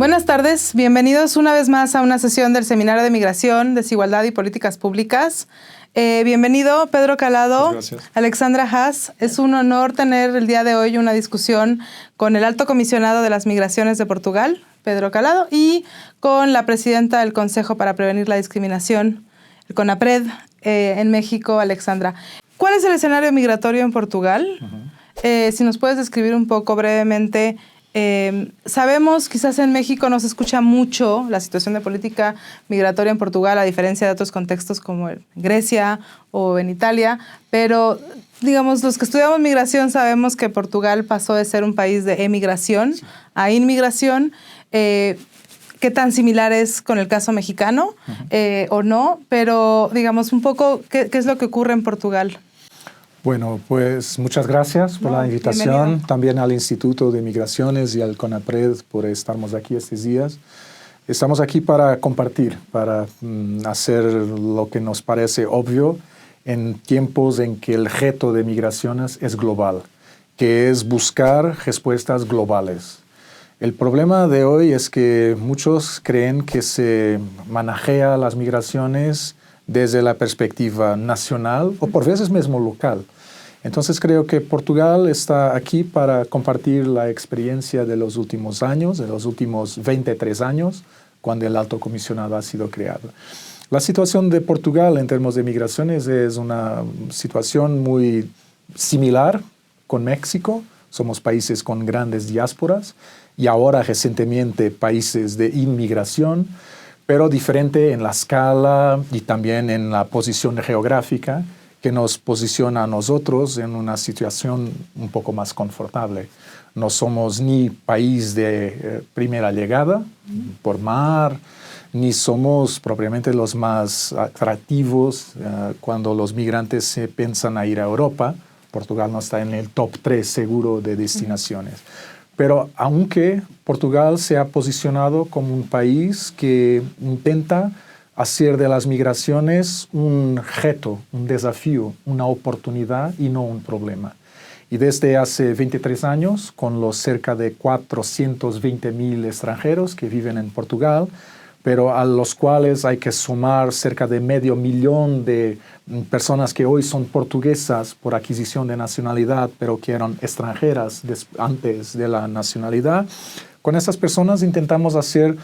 Buenas tardes, bienvenidos una vez más a una sesión del Seminario de Migración, Desigualdad y Políticas Públicas. Bienvenido, Pedro Calado, Alexandra Haas. Es un honor tener el día de hoy una discusión con el Alto Comisionado de las Migraciones de Portugal, Pedro Calado, y con la presidenta del Consejo para Prevenir la Discriminación, el CONAPRED, en México, Alexandra. ¿Cuál es el escenario migratorio en Portugal? Si nos puedes describir un poco brevemente. Sabemos, quizás en México no se escucha mucho la situación de política migratoria en Portugal, a diferencia de otros contextos como en Grecia o en Italia, pero digamos, los que estudiamos migración sabemos que Portugal pasó de ser un país de emigración a inmigración. ¿Qué tan similar es con el caso mexicano o no? Pero digamos un poco, ¿qué es lo que ocurre en Portugal? Bueno, pues muchas gracias por la invitación, bienvenido. También al Instituto de Migraciones y al CONAPRED por estarnos aquí estos días. Estamos aquí para compartir, para hacer lo que nos parece obvio en tiempos en que el reto de migraciones es global, que es buscar respuestas globales. El problema de hoy es que muchos creen que se manejea las migraciones desde la perspectiva nacional o por veces mismo local. Entonces creo que Portugal está aquí para compartir la experiencia de los últimos años, de los últimos 23 años, cuando el Alto Comisionado ha sido creado. La situación de Portugal en términos de migraciones es una situación muy similar con México. Somos países con grandes diásporas y ahora recientemente países de inmigración, pero diferente en la escala y también en la posición geográfica que nos posiciona a nosotros en una situación un poco más confortable. No somos ni país de primera llegada por mar, ni somos propiamente los más atractivos cuando los migrantes se piensan a ir a Europa. Portugal no está en el top 3 seguro de destinaciones. Pero aunque Portugal se ha posicionado como un país que intenta hacer de las migraciones un reto, un desafío, una oportunidad y no un problema. Y desde hace 23 años, con los cerca de 420,000 extranjeros que viven en Portugal, pero a los cuales hay que sumar cerca de 500,000 de personas que hoy son portuguesas por adquisición de nacionalidad, pero que eran extranjeras antes de la nacionalidad. Con esas personas intentamos hacer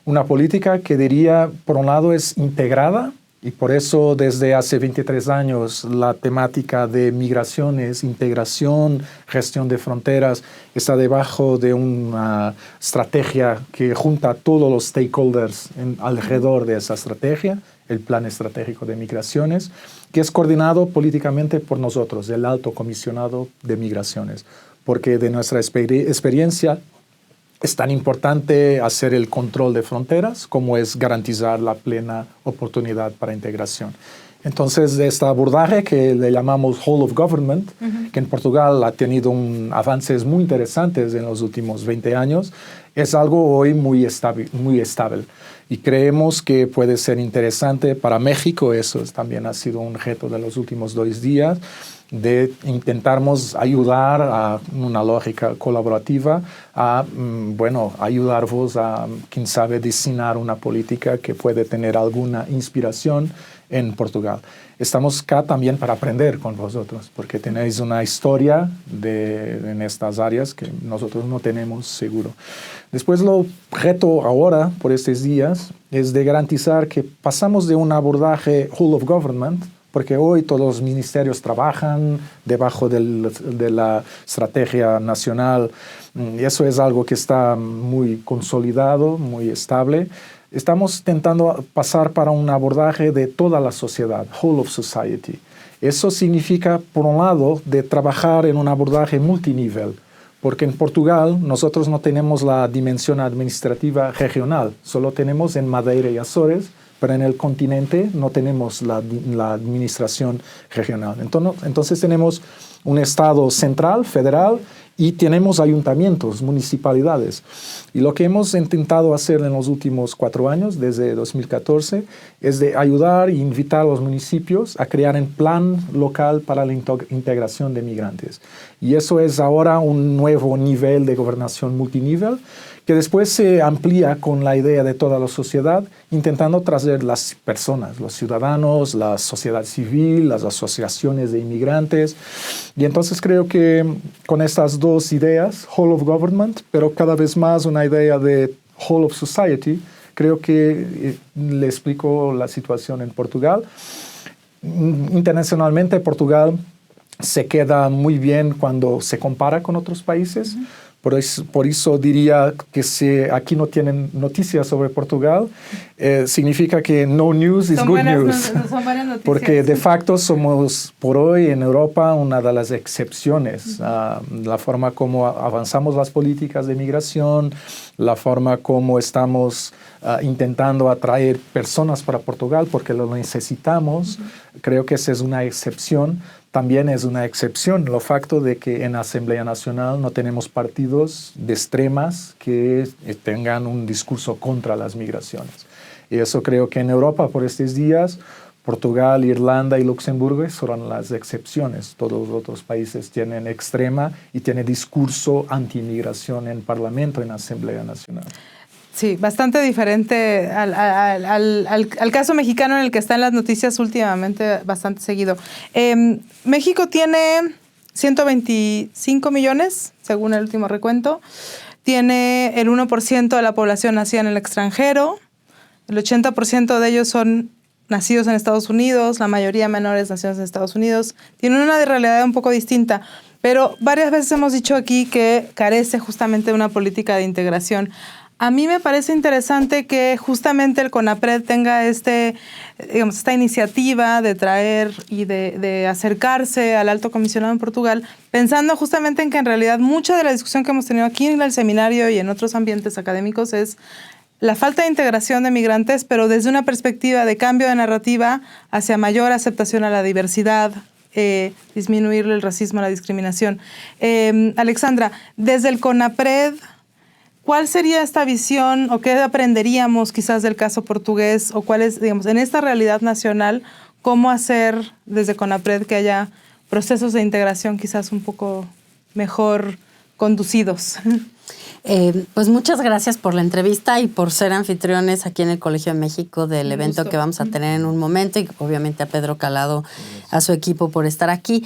una política que diría, por un lado, es integrada, y por eso desde hace 23 años la temática de migraciones, integración, gestión de fronteras está debajo de una estrategia que junta a todos los stakeholders alrededor de esa estrategia, el Plan Estratégico de Migraciones, que es coordinado políticamente por nosotros, el Alto Comisionado de Migraciones, porque de nuestra experiencia es tan importante hacer el control de fronteras como es garantizar la plena oportunidad para integración. Entonces, este abordaje que le llamamos Whole of Government, que en Portugal ha tenido avances muy interesantes en los últimos 20 años, es algo hoy muy estable. Y creemos que puede ser interesante para México. Eso también ha sido un reto de los últimos 2 días, de intentarnos ayudar a una lógica colaborativa a, ayudarvos a, quién sabe, diseñar una política que puede tener alguna inspiración en Portugal. Estamos acá también para aprender con vosotros, porque tenéis una historia en estas áreas que nosotros no tenemos seguro. Después, lo reto ahora, por estos días, es de garantizar que pasamos de un abordaje whole of government, porque hoy todos los ministerios trabajan debajo de la estrategia nacional, y eso es algo que está muy consolidado, muy estable. Estamos intentando pasar para un abordaje de toda la sociedad, whole of society. Eso significa, por un lado, de trabajar en un abordaje multinivel, porque en Portugal nosotros no tenemos la dimensión administrativa regional, solo tenemos en Madeira y Azores, pero en el continente no tenemos la administración regional. Entonces tenemos un Estado central, federal, y tenemos ayuntamientos, municipalidades. Y lo que hemos intentado hacer en los últimos 4 años, desde 2014, es de ayudar e invitar a los municipios a crear un plan local para la integración de migrantes. Y eso es ahora un nuevo nivel de gobernación multinivel que después se amplía con la idea de toda la sociedad, intentando traer las personas, los ciudadanos, la sociedad civil, las asociaciones de inmigrantes. Y entonces creo que con estas dos ideas, whole of government, pero cada vez más una idea de whole of society, creo que le explico la situación en Portugal. Internacionalmente, Portugal se queda muy bien cuando se compara con otros países. Por eso diría que si aquí no tienen noticias sobre Portugal, significa que no news is good news. Son buenas noticias. Porque de facto somos por hoy en Europa una de las excepciones. La forma como avanzamos las políticas de migración, la forma como estamos intentando atraer personas para Portugal porque lo necesitamos, creo que esa es una excepción. También es una excepción el facto de que en la Asamblea Nacional no tenemos partidos de extremas que tengan un discurso contra las migraciones. Y eso creo que en Europa por estos días, Portugal, Irlanda y Luxemburgo son las excepciones. Todos los otros países tienen extrema y tienen discurso anti-inmigración en Parlamento, en la Asamblea Nacional. Sí, bastante diferente al caso mexicano en el que está en las noticias últimamente bastante seguido. México tiene 125 millones, según el último recuento. Tiene el 1% de la población nacida en el extranjero. El 80% de ellos son nacidos en Estados Unidos, la mayoría menores nacidos en Estados Unidos. Tienen una realidad un poco distinta, pero varias veces hemos dicho aquí que carece justamente de una política de integración. A mí me parece interesante que justamente el CONAPRED tenga esta iniciativa de traer y de acercarse al Alto Comisionado en Portugal, pensando justamente en que en realidad mucha de la discusión que hemos tenido aquí en el seminario y en otros ambientes académicos es la falta de integración de migrantes, pero desde una perspectiva de cambio de narrativa hacia mayor aceptación a la diversidad, disminuir el racismo, la discriminación. Alexandra, desde el CONAPRED, ¿cuál sería esta visión o qué aprenderíamos quizás del caso portugués o cuál es, digamos, en esta realidad nacional, cómo hacer desde CONAPRED que haya procesos de integración quizás un poco mejor conducidos? Pues muchas gracias por la entrevista y por ser anfitriones aquí en el Colegio de México del evento que vamos a tener en un momento, y obviamente a Pedro Calado, a su equipo por estar aquí.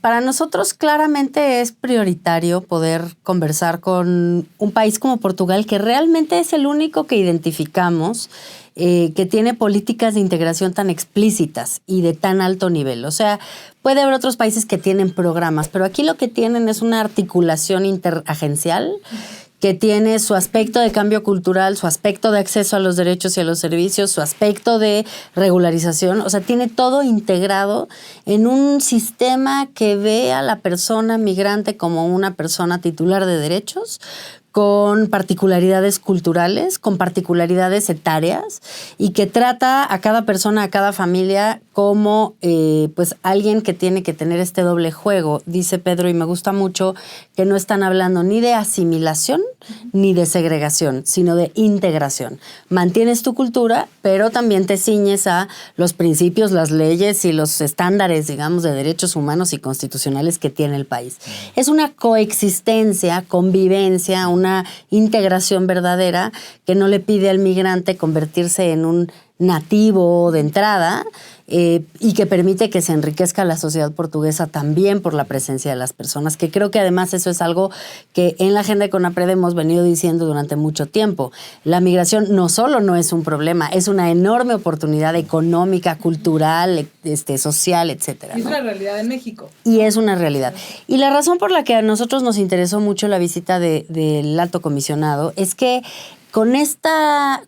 Para nosotros claramente es prioritario poder conversar con un país como Portugal, que realmente es el único que identificamos que tiene políticas de integración tan explícitas y de tan alto nivel. O sea, puede haber otros países que tienen programas, pero aquí lo que tienen es una articulación interagencial que tiene su aspecto de cambio cultural, su aspecto de acceso a los derechos y a los servicios, su aspecto de regularización. O sea, tiene todo integrado en un sistema que ve a la persona migrante como una persona titular de derechos, con particularidades culturales, con particularidades etarias, y que trata a cada persona, a cada familia como pues alguien que tiene que tener este doble juego. Dice Pedro, y me gusta mucho, que no están hablando ni de asimilación ni de segregación, sino de integración. Mantienes tu cultura, pero también te ciñes a los principios, las leyes y los estándares, digamos, de derechos humanos y constitucionales que tiene el país. Es una coexistencia, convivencia, una integración verdadera que no le pide al migrante convertirse en un nativo de entrada, y que permite que se enriquezca la sociedad portuguesa también por la presencia de las personas, que creo que además eso es algo que en la agenda de CONAPRED hemos venido diciendo durante mucho tiempo. La migración no solo no es un problema, es una enorme oportunidad económica, cultural, social, etcétera. Es una realidad en México. Y es una realidad. Y la razón por la que a nosotros nos interesó mucho la visita del Alto Comisionado es que con esta,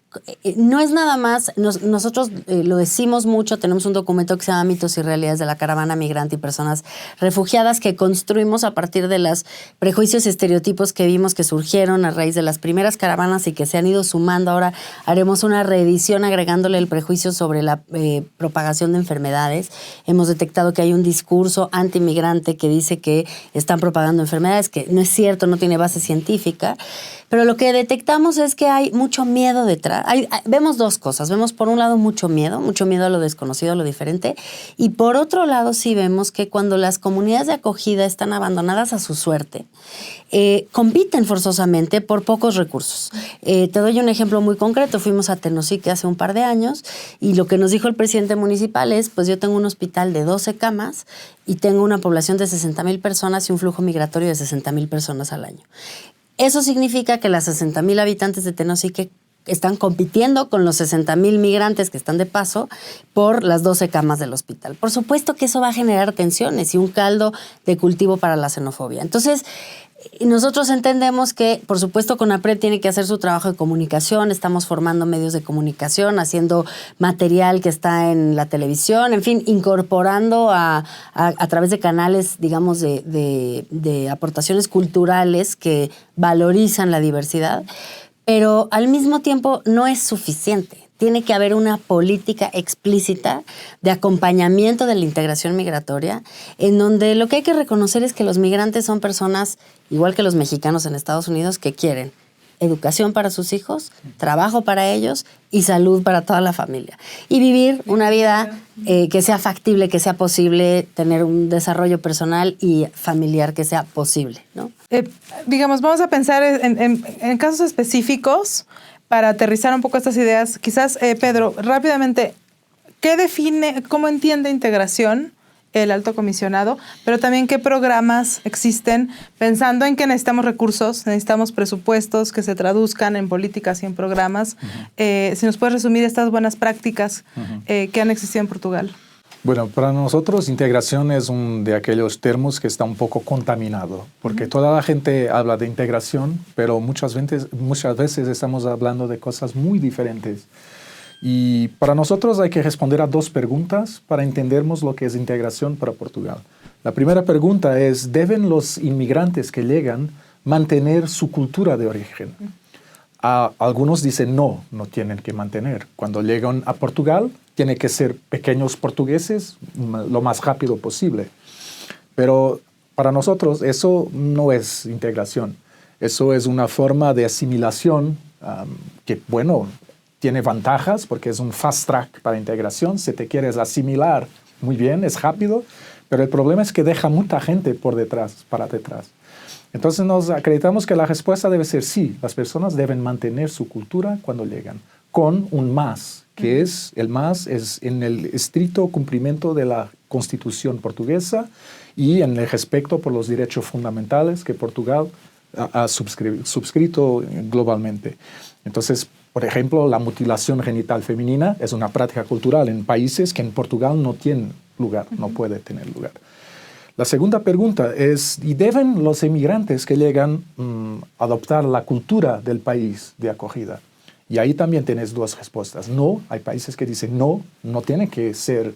no es nada más, nosotros lo decimos mucho, tenemos un documento que se llama Mitos y Realidades de la Caravana Migrante y Personas Refugiadas, que construimos a partir de los prejuicios y estereotipos que vimos que surgieron a raíz de las primeras caravanas y que se han ido sumando. Ahora haremos una reedición agregándole el prejuicio sobre la propagación de enfermedades. Hemos detectado que hay un discurso antimigrante que dice que están propagando enfermedades, que no es cierto, no tiene base científica. Pero lo que detectamos es que hay mucho miedo detrás acogida, vemos dos cosas. Vemos por un lado mucho miedo a lo desconocido, a lo diferente, y por otro lado sí vemos que cuando las comunidades de acogida están abandonadas a su suerte, compiten forzosamente por pocos recursos. Te doy un ejemplo muy concreto. Fuimos a Tenosique hace un par de años y lo que nos dijo el presidente municipal es, pues yo tengo un hospital de 12 camas y tengo una población de 60,000 personas y un flujo migratorio de 60,000 personas al año. Eso significa que las 60,000 habitantes de Tenosique están compitiendo con los 60,000 migrantes que están de paso por las 12 camas del hospital. Por supuesto que eso va a generar tensiones y un caldo de cultivo para la xenofobia. Entonces, nosotros entendemos que, por supuesto, CONAPRED tiene que hacer su trabajo de comunicación. Estamos formando medios de comunicación, haciendo material que está en la televisión, en fin, incorporando a través de canales, digamos, de aportaciones culturales que valorizan la diversidad. Pero al mismo tiempo no es suficiente. Tiene que haber una política explícita de acompañamiento de la integración migratoria, en donde lo que hay que reconocer es que los migrantes son personas, igual que los mexicanos en Estados Unidos, que quieren educación para sus hijos, trabajo para ellos y salud para toda la familia. Y vivir una vida que sea factible, que sea posible, tener un desarrollo personal y familiar que sea posible, ¿no? Digamos, vamos a pensar en casos específicos para aterrizar un poco estas ideas. Quizás, Pedro, rápidamente, ¿qué define, cómo entiende integración el alto comisionado, pero también qué programas existen, pensando en que necesitamos recursos, necesitamos presupuestos que se traduzcan en políticas y en programas? Si nos puedes resumir estas buenas prácticas que han existido en Portugal. Bueno, para nosotros integración es de aquellos términos que está un poco contaminado, porque toda la gente habla de integración, pero muchas veces estamos hablando de cosas muy diferentes. Y para nosotros hay que responder a dos preguntas para entendernos lo que es integración para Portugal. La primera pregunta es, ¿deben los inmigrantes que llegan mantener su cultura de origen? Algunos dicen no tienen que mantener. Cuando llegan a Portugal, tienen que ser pequeños portugueses lo más rápido posible. Pero para nosotros eso no es integración. Eso es una forma de asimilación que, bueno, tiene ventajas porque es un fast track para integración. Si te quieres asimilar muy bien, es rápido, pero el problema es que deja mucha gente para detrás. Entonces nos acreditamos que la respuesta debe ser sí, las personas deben mantener su cultura cuando llegan, con un más, que es el más es en el estricto cumplimiento de la Constitución portuguesa y en el respeto por los derechos fundamentales que Portugal ha suscrito globalmente. Entonces, por ejemplo, la mutilación genital femenina es una práctica cultural en países que en Portugal no tiene lugar, no puede tener lugar. La segunda pregunta es, ¿y deben los inmigrantes que llegan adoptar la cultura del país de acogida? Y ahí también tienes dos respuestas. No, hay países que dicen no tienen que ser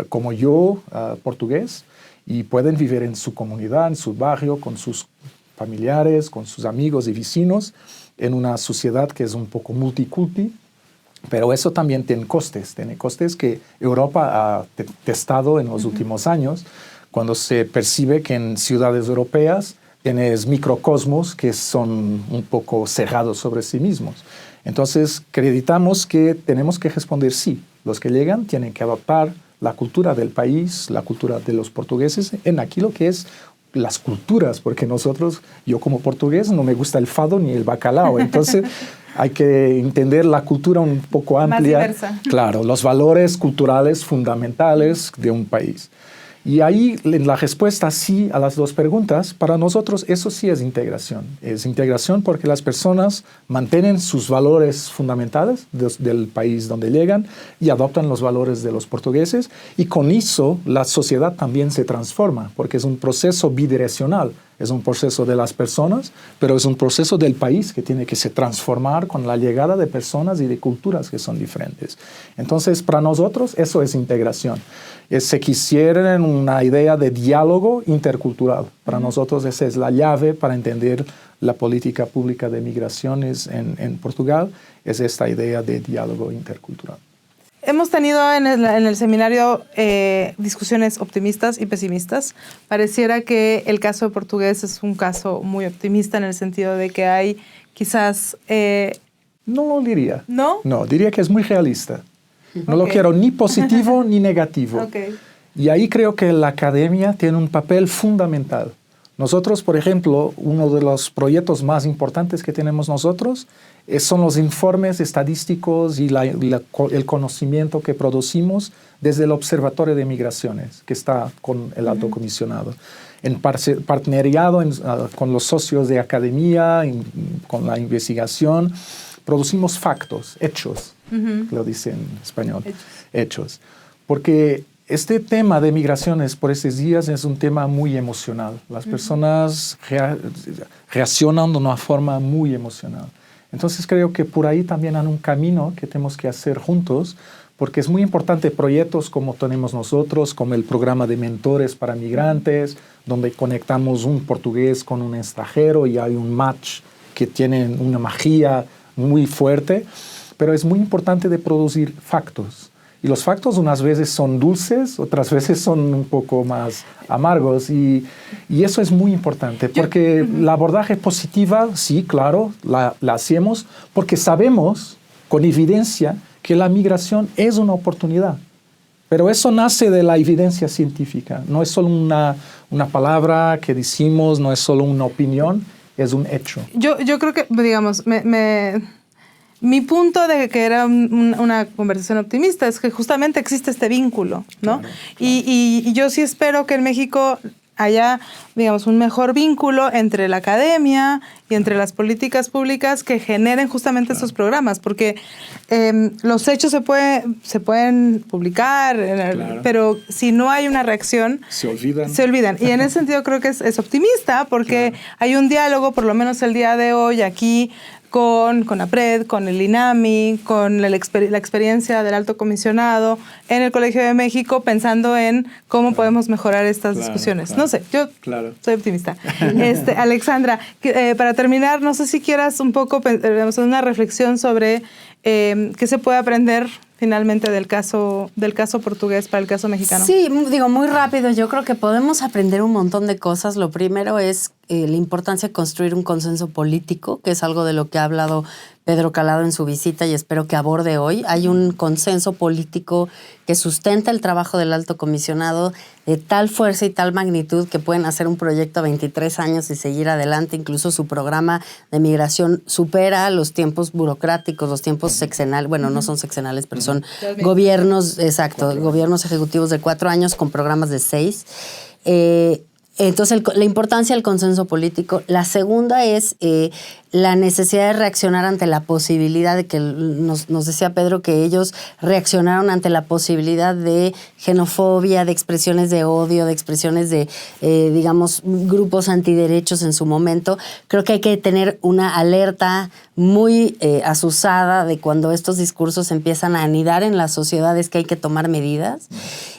como yo, portugués, y pueden vivir en su comunidad, en su barrio, con sus familiares, con sus amigos y vecinos, en una sociedad que es un poco multiculti, pero eso también tiene costes que Europa ha testado en los últimos años, cuando se percibe que en ciudades europeas tienes microcosmos que son un poco cerrados sobre sí mismos. Entonces, acreditamos que tenemos que responder sí. Los que llegan tienen que adoptar la cultura del país, la cultura de los portugueses, en aquí lo que es las culturas, porque yo como portugués no me gusta el fado ni el bacalao, entonces hay que entender la cultura un poco amplia. Más diversa. Claro, los valores culturales fundamentales de un país. Y ahí la respuesta sí a las dos preguntas, para nosotros eso sí es integración. Es integración porque las personas mantienen sus valores fundamentales del país donde llegan y adoptan los valores de los portugueses, y con eso la sociedad también se transforma porque es un proceso bidireccional. Es un proceso de las personas, pero es un proceso del país que tiene que se transformar con la llegada de personas y de culturas que son diferentes. Entonces, para nosotros, eso es integración. Se quisiera una idea de diálogo intercultural. Para nosotros, esa es la llave para entender la política pública de migraciones en Portugal, es esta idea de diálogo intercultural. Hemos tenido en el seminario discusiones optimistas y pesimistas. Pareciera que el caso portugués es un caso muy optimista en el sentido de que hay quizás No lo diría. ¿No? No, diría que es muy realista. No lo quiero ni positivo ni negativo. Okay. Y ahí creo que la academia tiene un papel fundamental. Nosotros, por ejemplo, uno de los proyectos más importantes que tenemos nosotros son los informes estadísticos y el conocimiento que producimos desde el Observatorio de Migraciones, que está con el Alto Comisionado. En partenariado con los socios de academia, con la investigación, producimos factos, hechos, lo dice en español, hechos. Porque este tema de migraciones por estos días es un tema muy emocional. Las personas reaccionan de una forma muy emocional. Entonces creo que por ahí también hay un camino que tenemos que hacer juntos, porque es muy importante proyectos como tenemos nosotros, como el programa de mentores para migrantes, donde conectamos un portugués con un extranjero y hay un match que tiene una magia muy fuerte, pero es muy importante de producir factos. Y los factos unas veces son dulces, otras veces son un poco más amargos. Y eso es muy importante, porque la abordaje positiva, sí, claro, la hacemos, porque sabemos con evidencia que la migración es una oportunidad. Pero eso nace de la evidencia científica. No es solo una palabra que decimos, no es solo una opinión, es un hecho. Yo creo que, digamos, mi punto de que era una conversación optimista es que justamente existe este vínculo, ¿no? Claro. Y yo sí espero que en México haya, digamos, un mejor vínculo entre la academia y entre las políticas públicas que generen justamente estos programas, porque los hechos se pueden publicar, pero si no hay una reacción, se olvidan. Y en ese sentido creo que es optimista, porque hay un diálogo, por lo menos el día de hoy aquí, con APRED, con el INAMI, con la experiencia del Alto Comisionado en el Colegio de México, pensando en cómo podemos mejorar estas discusiones. No sé, yo soy optimista. Alexandra, para terminar, no sé si quieras un poco una reflexión sobre qué se puede aprender finalmente del caso portugués para el caso mexicano. Sí, digo, muy rápido. Yo creo que podemos aprender un montón de cosas. Lo primero es la importancia de construir un consenso político, que es algo de lo que ha hablado Pedro Calado en su visita y espero que aborde hoy. Hay un consenso político que sustenta el trabajo del Alto Comisionado de tal fuerza y tal magnitud que pueden hacer un proyecto a 23 años y seguir adelante. Incluso su programa de migración supera los tiempos burocráticos, los tiempos sexenales. Bueno, no son sexenales, pero son gobiernos, exacto, gobiernos ejecutivos de 4 años con programas de 6. Entonces, la importancia del consenso político. La segunda es la necesidad de reaccionar ante la posibilidad de que nos decía Pedro que ellos reaccionaron ante la posibilidad de xenofobia, de expresiones de odio, de expresiones de, digamos, grupos antiderechos en su momento. Creo que hay que tener una alerta muy azuzada de cuando estos discursos empiezan a anidar en las sociedades, que hay que tomar medidas.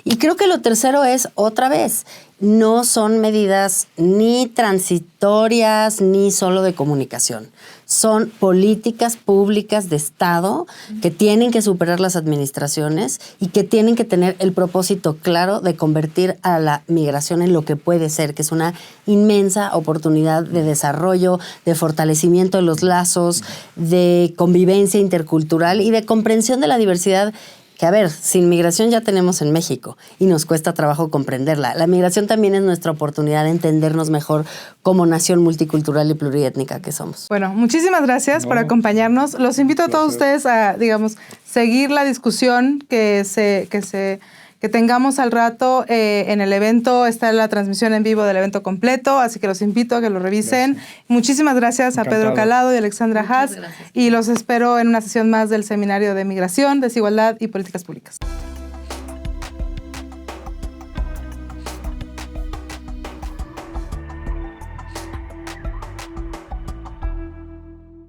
Y creo que lo tercero es, otra vez, no son medidas ni transitorias ni solo de comunicación. Son políticas públicas de Estado que tienen que superar las administraciones y que tienen que tener el propósito claro de convertir a la migración en lo que puede ser, que es una inmensa oportunidad de desarrollo, de fortalecimiento de los lazos, de convivencia intercultural y de comprensión de la diversidad. Que, a ver, sin migración ya tenemos en México y nos cuesta trabajo comprenderla. La migración también es nuestra oportunidad de entendernos mejor como nación multicultural y pluriétnica que somos. Bueno, muchísimas gracias por acompañarnos. Los invito a todos ustedes a, digamos, seguir la discusión que tengamos al rato en el evento. Está la transmisión en vivo del evento completo, así que los invito a que lo revisen. Gracias. Muchísimas gracias a Pedro Calado y Alexandra Haas. Y los espero en una sesión más del Seminario de Migración, Desigualdad y Políticas Públicas.